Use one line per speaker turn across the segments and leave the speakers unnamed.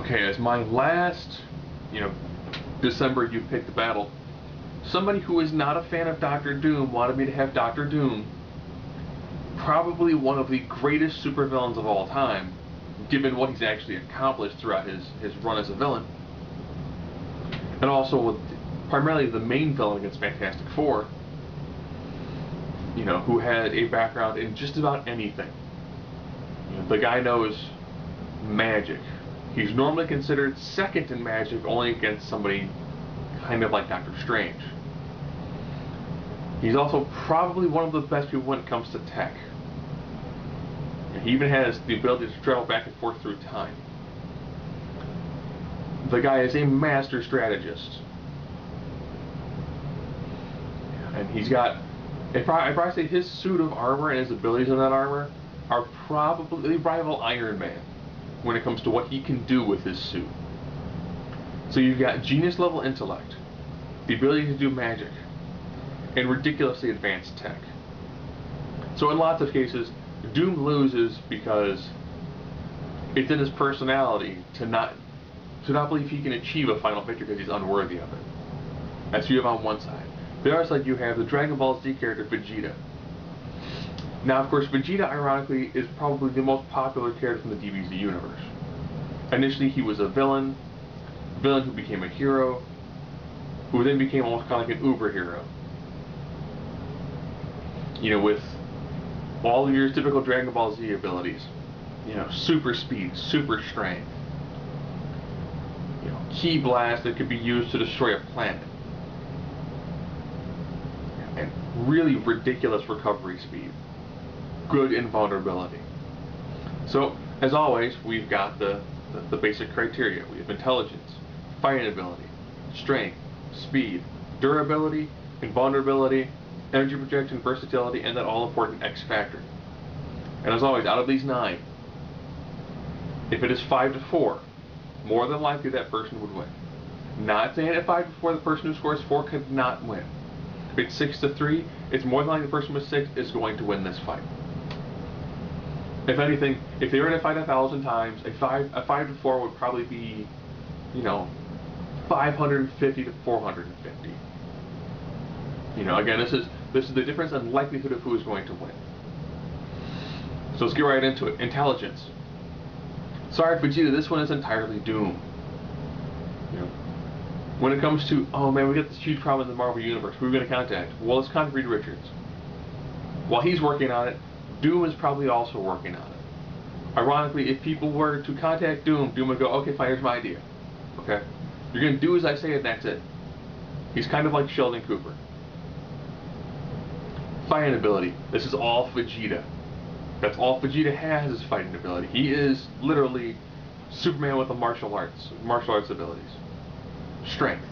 Okay, as my last, you know, December you pick the battle, somebody who is not a fan of Doctor Doom wanted me to have Doctor Doom, probably one of the greatest supervillains of all time, given what he's actually accomplished throughout his run as a villain, and also with primarily the main villain against Fantastic Four, who had a background in just about anything. The guy knows magic. He's normally considered second in magic, only against somebody kind of like Doctor Strange. He's also probably one of the best people when it comes to tech. He even has the ability to travel back and forth through time. The guy is a master strategist. And he's got, I'd probably say his suit of armor and his abilities in that armor are probably rival Iron Man when it comes to what he can do with his suit. So you've got genius level intellect, the ability to do magic, and ridiculously advanced tech. So in lots of cases, Doom loses because it's in his personality to not believe he can achieve a final victory because he's unworthy of it. That's you have on one side. The other side, you have the Dragon Ball Z character Vegeta. Now, of course, Vegeta, ironically, is probably the most popular character from the DBZ universe. Initially, he was a villain who became a hero, who then became almost kind of like an uber hero. With all of your typical Dragon Ball Z abilities. Super speed, super strength. Ki blast that could be used to destroy a planet. And really ridiculous recovery speed. Good invulnerability. So, as always, we've got the basic criteria. We have intelligence, fighting ability, strength, speed, durability, invulnerability, energy projection, versatility, and that all-important X factor. And as always, out of these 9, if it is 5 to 4, more than likely that person would win. Not saying at 5 to 4 the person who scores 4 could not win. If it's 6 to 3, it's more than likely the person with 6 is going to win this fight. If anything, if they were to fight 1,000 times, a 5 to 4 would probably be, 550 to 450. Again, this is the difference in likelihood of who is going to win. So let's get right into it. Intelligence. Sorry, Vegeta, this one is entirely Doom. When it comes to, oh man, we got this huge problem in the Marvel Universe, who are we going to contact? Well, let's contact Reed Richards. While he's working on it, Doom is probably also working on it. Ironically, if people were to contact Doom, Doom would go, okay, fine, here's my idea. Okay? You're going to do as I say and that's it. He's kind of like Sheldon Cooper. Fighting ability. This is all Vegeta. That's all Vegeta has is fighting ability. He is literally Superman with a martial arts abilities. Strength.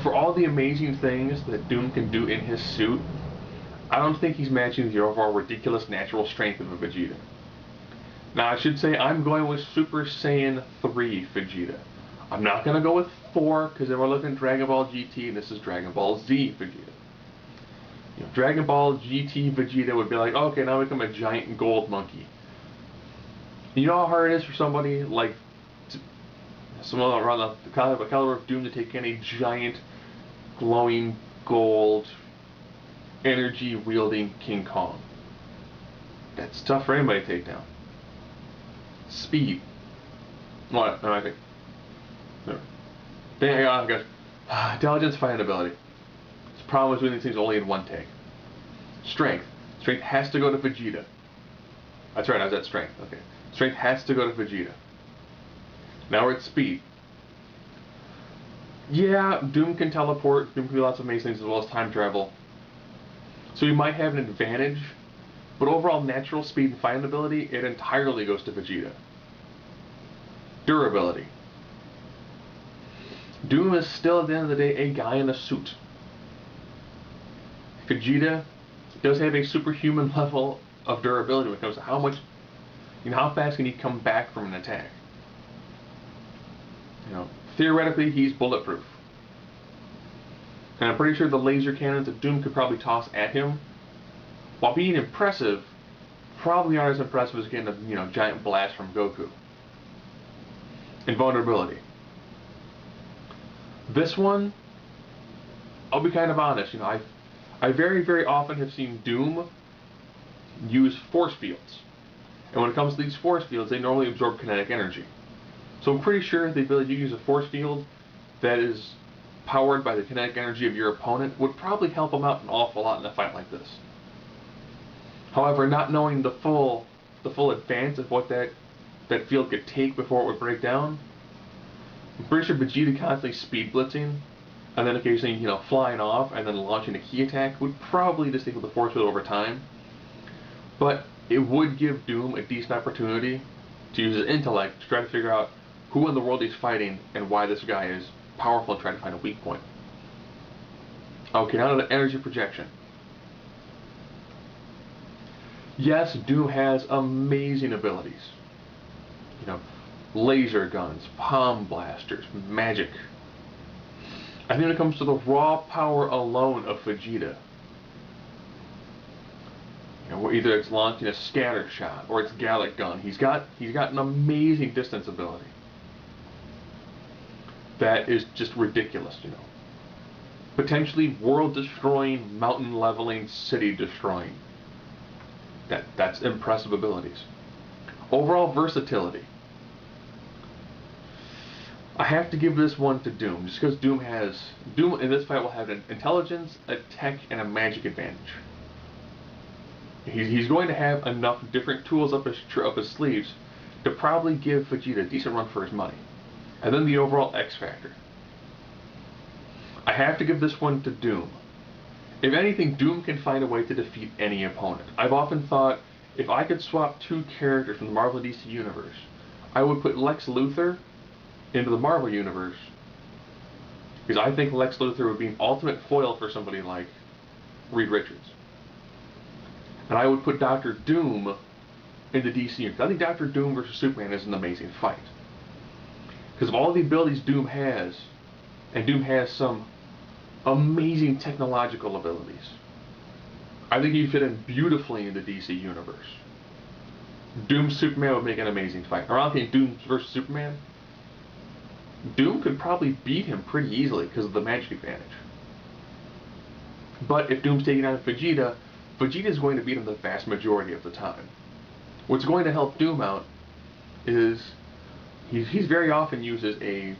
For all the amazing things that Doom can do in his suit, I don't think he's matching the overall ridiculous natural strength of a Vegeta. Now, I should say I'm going with Super Saiyan 3 Vegeta. I'm not going to go with 4, because then we're looking at Dragon Ball GT, and this is Dragon Ball Z Vegeta. Dragon Ball GT Vegeta would be like, okay, now we become a giant gold monkey. You know how hard it is for somebody like someone around the caliber of Doom to take in a giant, glowing gold, energy-wielding King Kong? That's tough for anybody to take down. Speed. What? No, I think. No. Dang, I got intelligence, fighting ability. The problem is doing these things only in one take. Strength. Strength has to go to Vegeta. That's right, I was at strength. Okay. Strength has to go to Vegeta. Now we're at speed. Yeah, Doom can teleport. Doom can do lots of amazing things as well as time travel. So he might have an advantage, but overall natural speed and fighting ability, it entirely goes to Vegeta. Durability. Doom is still, at the end of the day, a guy in a suit. Vegeta does have a superhuman level of durability when it comes to how fast can he come back from an attack. Theoretically, he's bulletproof. And I'm pretty sure the laser cannons that Doom could probably toss at him, while being impressive, probably aren't as impressive as getting a giant blast from Goku. Invulnerability. This one, I'll be kind of honest, I very, very often have seen Doom use force fields. And when it comes to these force fields, they normally absorb kinetic energy. So I'm pretty sure the ability to use a force field that is powered by the kinetic energy of your opponent would probably help them out an awful lot in a fight like this. However, not knowing the full advance of what that field could take before it would break down, I'm pretty sure Vegeta constantly speed blitzing and then occasionally, flying off and then launching a key attack would probably disable the force field over time. But it would give Doom a decent opportunity to use his intellect to try to figure out who in the world he's fighting and why this guy is powerful and try to find a weak point. Okay, now to the energy projection. Yes, Doom has amazing abilities. Laser guns, palm blasters, magic. I think when it comes to the raw power alone of Vegeta, either it's launching a scatter shot or it's Gallic gun, he's got an amazing distance ability that is just ridiculous. Potentially world destroying, mountain leveling, city destroying. That's impressive abilities. Overall versatility. I have to give this one to Doom, just because Doom in this fight will have an intelligence, a tech, and a magic advantage. He's going to have enough different tools up his sleeves to probably give Vegeta a decent run for his money. And then the overall X factor. I have to give this one to Doom. If anything, Doom can find a way to defeat any opponent. I've often thought, if I could swap two characters from the Marvel DC universe, I would put Lex Luthor into the Marvel universe, because I think Lex Luthor would be an ultimate foil for somebody like Reed Richards. And I would put Dr. Doom into DC universe. I think Dr. Doom versus Superman is an amazing fight. Because of all the abilities Doom has, and Doom has some amazing technological abilities, I think he'd fit in beautifully in the DC universe. Doom Superman would make an amazing fight. Or I think Doom versus Superman, Doom could probably beat him pretty easily because of the magic advantage. But if Doom's taking on Vegeta, Vegeta's going to beat him the vast majority of the time. What's going to help Doom out is he's very often uses a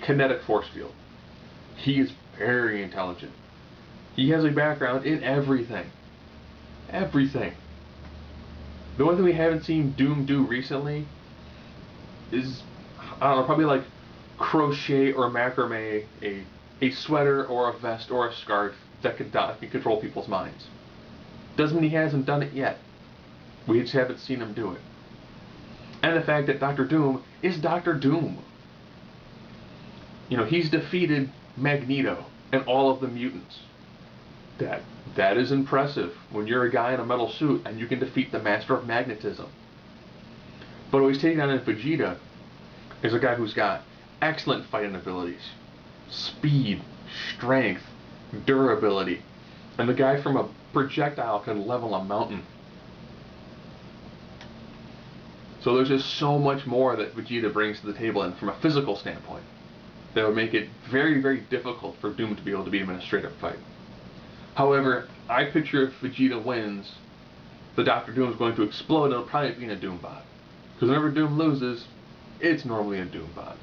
kinetic force field. He is very intelligent. He has a background in everything. Everything. The one thing we haven't seen Doom do recently is, I don't know, probably like crochet or macrame a sweater or a vest or a scarf that can control people's minds. Doesn't mean he hasn't done it yet. We just haven't seen him do it. And the fact that Dr. Doom is Dr. Doom. He's defeated Magneto and all of the mutants. That is impressive when you're a guy in a metal suit and you can defeat the Master of Magnetism. But what he's taking on in Vegeta is a guy who's got excellent fighting abilities, speed, strength, durability, and the guy from a projectile can level a mountain. So there's just so much more that Vegeta brings to the table, and from a physical standpoint, that would make it very, very difficult for Doom to be able to beat him in a straight-up fight. However, I picture if Vegeta wins, the Dr. Doom is going to explode and it'll probably be in a Doom bot. Because whenever Doom loses, it's normally a Doom bot.